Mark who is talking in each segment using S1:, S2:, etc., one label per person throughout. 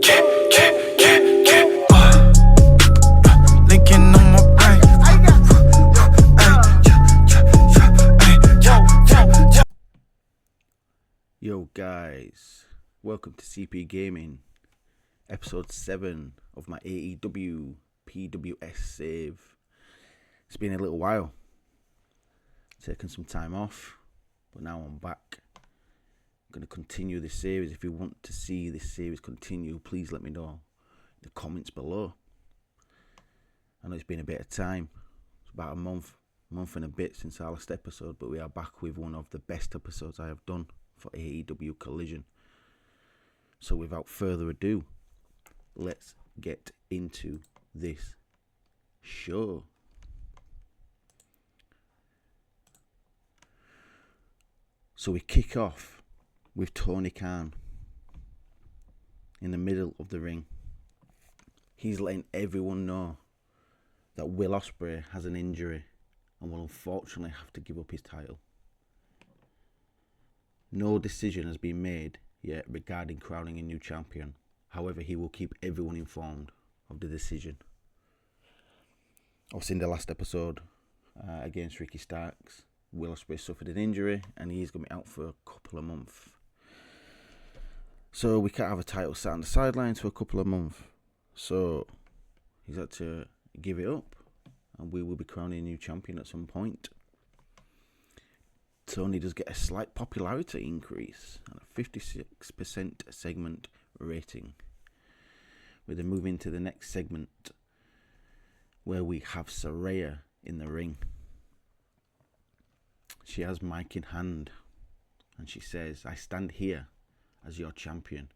S1: Linking on my brain.
S2: Yo guys, welcome to CP Gaming, episode 7 of my AEW PWS save. It's been a little while, taken some time off, but now I'm back. I'm going to continue this series. If you want to see this series continue, please let me know in the comments below. I know it's been a bit of time. It's about a month and a bit since our last episode, but we are back with one of the best episodes I have done for AEW Collision. So without further ado, let's get into this show. So we kick off with Tony Khan in the middle of the ring. He's letting everyone know that Will Ospreay has an injury and will unfortunately have to give up his title. No decision has been made yet regarding crowning a new champion. However, he will keep everyone informed of the decision. Obviously in the last episode against Ricky Starks, Will Ospreay suffered an injury and he's going to be out for a couple of months. So we can't have a title sat on the sidelines for a couple of months. So he's had to give it up and we will be crowning a new champion at some point. Tony does get a slight popularity increase and a 56% segment rating. We're then moving to the next segment where we have Saraya in the ring. She has mic in hand and she says, "I stand here as your champion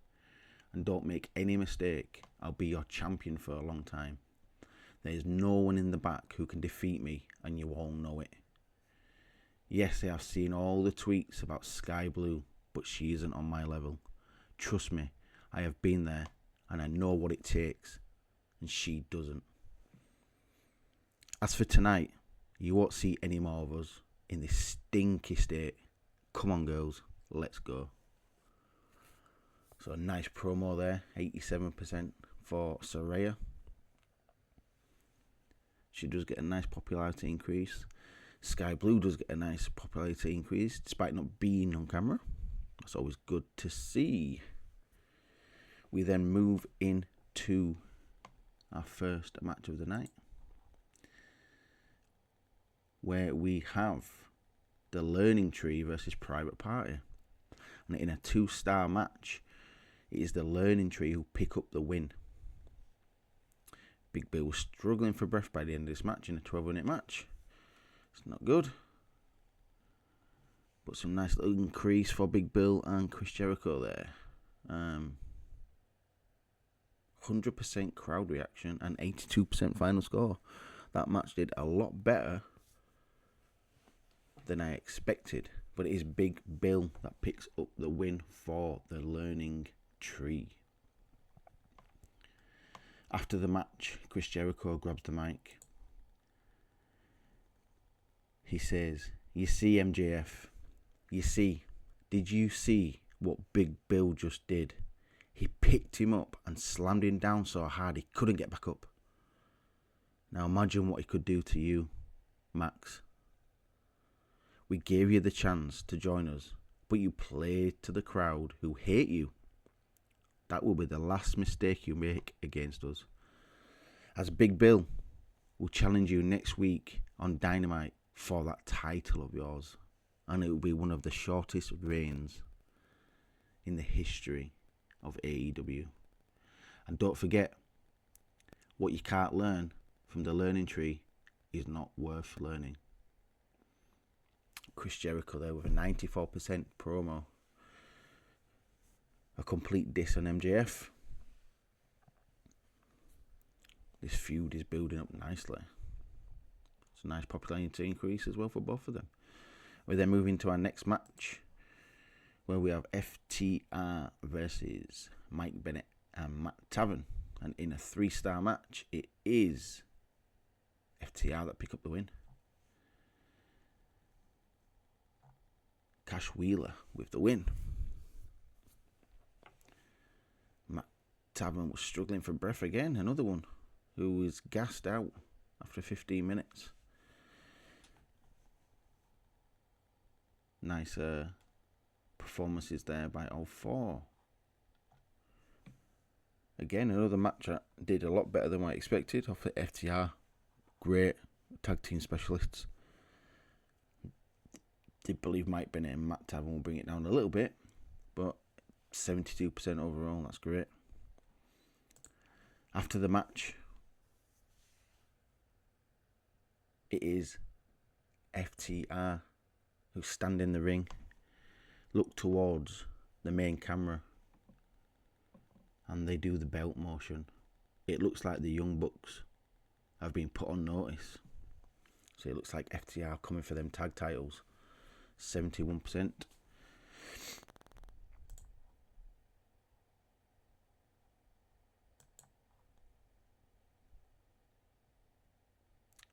S2: and don't make any mistake, I'll be your champion for a long time. There is no one in the back who can defeat me and you all know it. Yes, I have seen all the tweets about Sky Blue, but she isn't on my level. Trust me, I have been there and I know what it takes, and she doesn't. As for tonight, you won't see any more of us in this stinky state. Come on girls, let's go." So a nice promo there, 87% for Saraya. She does get a nice popularity increase. Sky Blue does get a nice popularity increase despite not being on camera. That's always good to see. We then move into our first match of the night, where we have the Learning Tree versus Private Party. And in a 2-star match, it is the Learning Tree who pick up the win. Big Bill was struggling for breath by the end of this match in a 12-minute match. It's not good. But some nice little increase for Big Bill and Chris Jericho there. 100% crowd reaction and 82% final score. That match did a lot better than I expected. But it is Big Bill that picks up the win for the Learning Tree. After the match, Chris Jericho grabs the mic. He says, "You see, MJF, did you see what Big Bill just did? He picked him up and slammed him down so hard he couldn't get back up. Now imagine what he could do to you, Max. We gave you the chance to join us, but you played to the crowd who hate you. That will be the last mistake you make against us. As Big Bill will challenge you next week on Dynamite for that title of yours, and it will be one of the shortest reigns in the history of AEW. And don't forget, what you can't learn from the Learning Tree is not worth learning." Chris Jericho there with a 94% promo. A complete diss on MJF. This feud is building up nicely. It's a nice popularity increase as well for both of them. We're then moving to our next match, where we have FTR versus Mike Bennett and Matt Taven. And in a 3-star match, it is FTR that pick up the win. Cash Wheeler with the win. Matt Taven was struggling for breath again. Another one who was gassed out after 15 minutes. Nice performances there by all four. Again, another match that did a lot better than what I expected off the FTR. Great tag team specialists. Did believe Mike Bennett and Matt Taven will bring it down a little bit, but 72% overall, that's great. After the match, it is FTR who stand in the ring, look towards the main camera, and they do the belt motion. It looks like the Young Bucks have been put on notice. So it looks like FTR coming for them tag titles. 71%.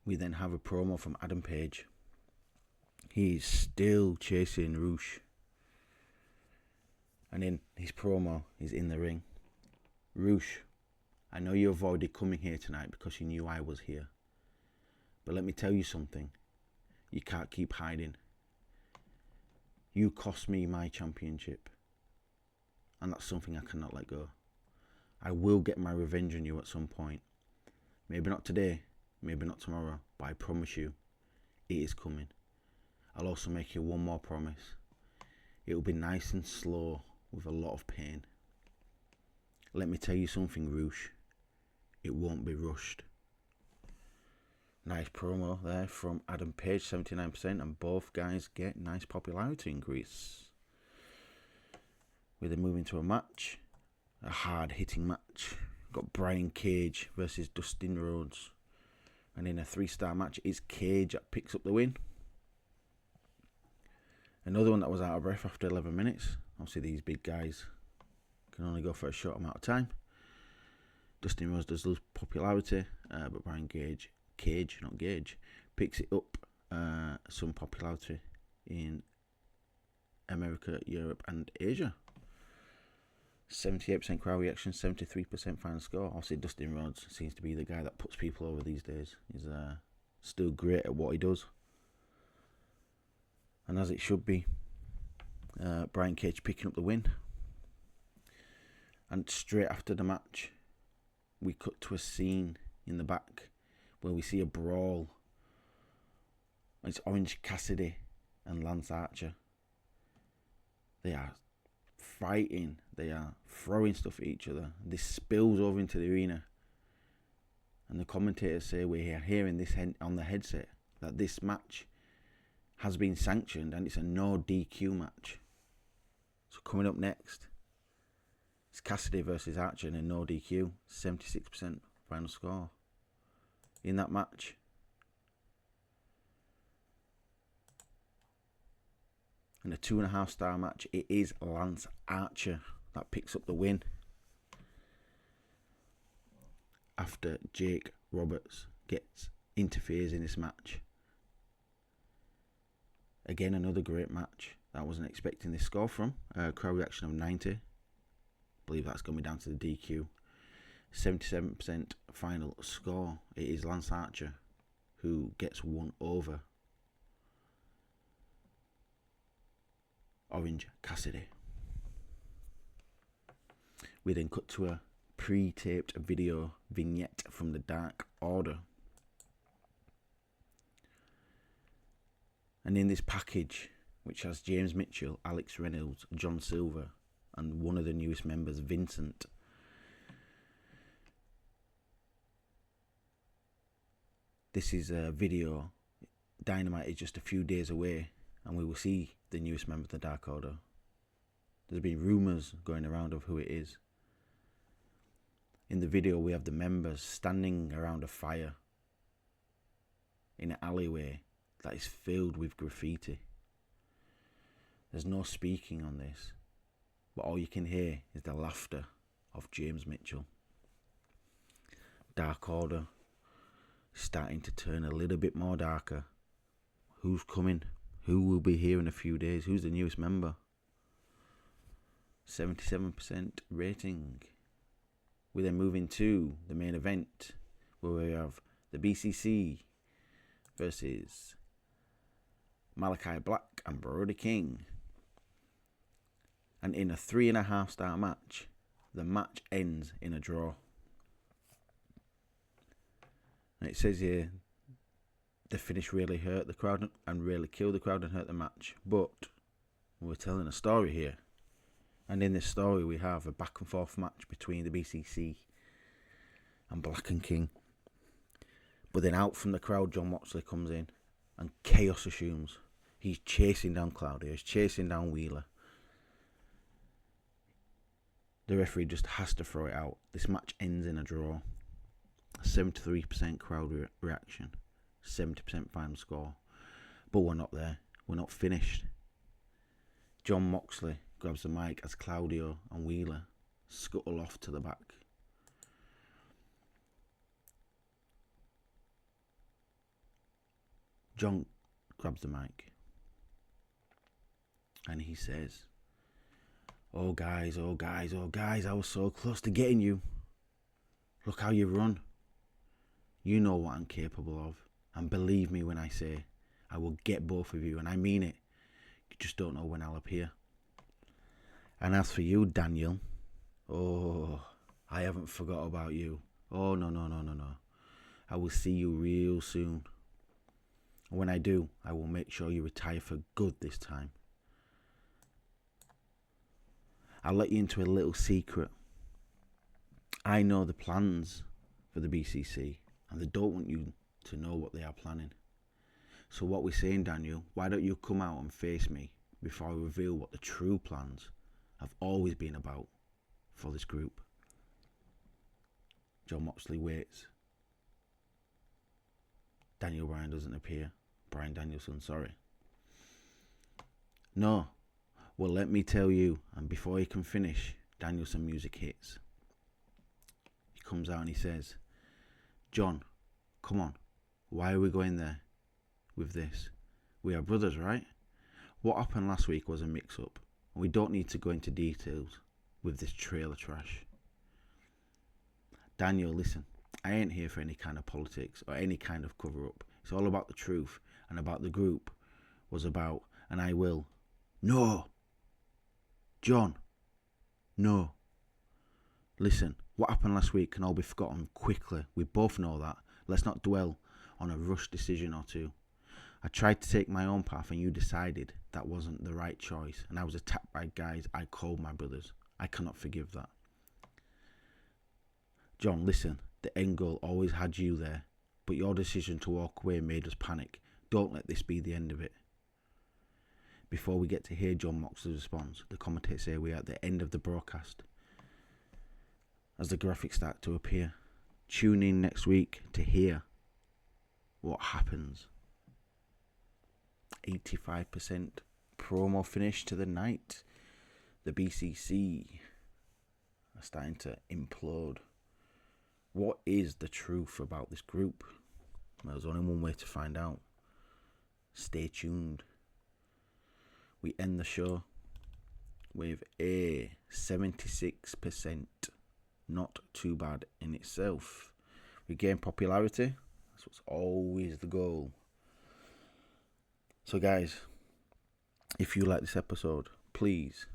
S2: We then have a promo from Adam Page. He's still chasing Roosh. And in his promo, he's in the ring. Roosh, I know you avoided coming here tonight because you knew I was here. But let me tell you something. You can't keep hiding. You cost me my championship. And that's something I cannot let go. I will get my revenge on you at some point. Maybe not today, maybe not tomorrow, but I promise you, it is coming. I'll also make you one more promise. It will be nice and slow with a lot of pain. Let me tell you something, Roosh. It won't be rushed. Nice promo there from Adam Page, 79%, and both guys get nice popularity increase. We then move into a match, a hard-hitting match. Got Brian Cage versus Dustin Rhodes. And in a 3-star match, it's Cage that picks up the win. Another one that was out of breath after 11 minutes. Obviously, these big guys can only go for a short amount of time. Dustin Rhodes does lose popularity, but Brian Cage, picks it up some popularity in America, Europe, and Asia. 78% crowd reaction, 73% final score. Obviously, Dustin Rhodes seems to be the guy that puts people over these days. He's still great at what he does. And as it should be, Brian Cage picking up the win. And straight after the match, we cut to a scene in the back where we see a brawl. It's Orange Cassidy and Lance Archer. They are fighting. They are throwing stuff at each other. This spills over into the arena. And the commentators say we're hearing this on the headset that this match has been sanctioned and it's a no DQ match. So coming up next, it's Cassidy versus Archer in a no DQ, 76% final score. In that match, in a 2.5-star match, it is Lance Archer that picks up the win after Jake Roberts interferes in this match. Again, another great match that I wasn't expecting this score from. Crowd reaction of 90. I believe that's going to be down to the DQ. 77% final score. It is Lance Archer who gets one over Orange Cassidy. We then cut to a pre-taped video vignette from the Dark Order. And in this package, which has James Mitchell, Alex Reynolds, John Silver, and one of the newest members, Vincent. This is a video. Dynamite is just a few days away, and we will see the newest member of the Dark Order. There's been rumours going around of who it is. In the video, we have the members standing around a fire in an alleyway that is filled with graffiti. There's no speaking on this, but all you can hear is the laughter of James Mitchell. Dark Order starting to turn a little bit more darker. Who's coming? Who will be here in a few days? Who's the newest member? 77% rating. We then move into the main event where we have the BCC versus Malachi Black and Brody King. And in a 3.5 star match, the match ends in a draw. And it says here, the finish really hurt the crowd and really killed the crowd and hurt the match. But we're telling a story here. And in this story, we have a back and forth match between the BCC and Black and King. But then out from the crowd, John Moxley comes in and chaos assumes. He's chasing down Claudio. He's chasing down Wheeler. The referee just has to throw it out. This match ends in a draw. 73% crowd reaction. 70% final score. But we're not there. We're not finished. John Moxley grabs the mic as Claudio and Wheeler scuttle off to the back. John grabs the mic and he says, oh guys, I was so close to getting you. Look how you run. You know what I'm capable of. And believe me when I say I will get both of you, and I mean it. You just don't know when I'll appear. And as for you, Daniel, oh, I haven't forgot about you. Oh, no. I will see you real soon. And when I do, I will make sure you retire for good this time. I'll let you into a little secret. I know the plans for the BCC, and they don't want you to know what they are planning. So what we're saying, Daniel, why don't you come out and face me before I reveal what the true plans have always been about for this group? John Moxley waits. Daniel Bryan doesn't appear. Bryan Danielson, sorry. No. Well, let me tell you, and before he can finish, Danielson music hits. He comes out and he says, John, come on. Why are we going there with this? We are brothers, right? What happened last week was a mix-up. And we don't need to go into details with this trailer trash. Daniel, listen. I ain't here for any kind of politics or any kind of cover-up. It's all about the truth and about the group was about, and I will. No. John. No. Listen, what happened last week can all be forgotten quickly. We both know that. Let's not dwell on a rushed decision or two. I tried to take my own path and you decided that wasn't the right choice, and I was attacked by guys I called my brothers. I cannot forgive that. John, listen, the end goal always had you there, but your decision to walk away made us panic. Don't let this be the end of it. Before we get to hear John Moxley's response, the commentators say we are at the end of the broadcast as the graphics start to appear. Tune in next week to hear what happens. 85% promo finish to the night. The BCC are starting to implode. What is the truth about this group? Well, there's only one way to find out. Stay tuned. We end the show with a 76%. Not too bad in itself. We gain popularity. That's what's always the goal. So guys, if you like this episode, please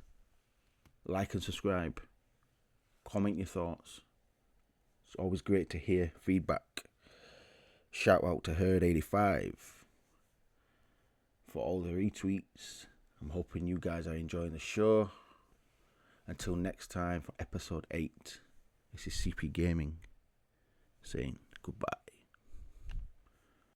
S2: like and subscribe. Comment your thoughts. It's always great to hear feedback. Shout out to Herd85 for all the retweets. I'm hoping you guys are enjoying the show. Until next time for episode 8, this is CP Gaming saying goodbye.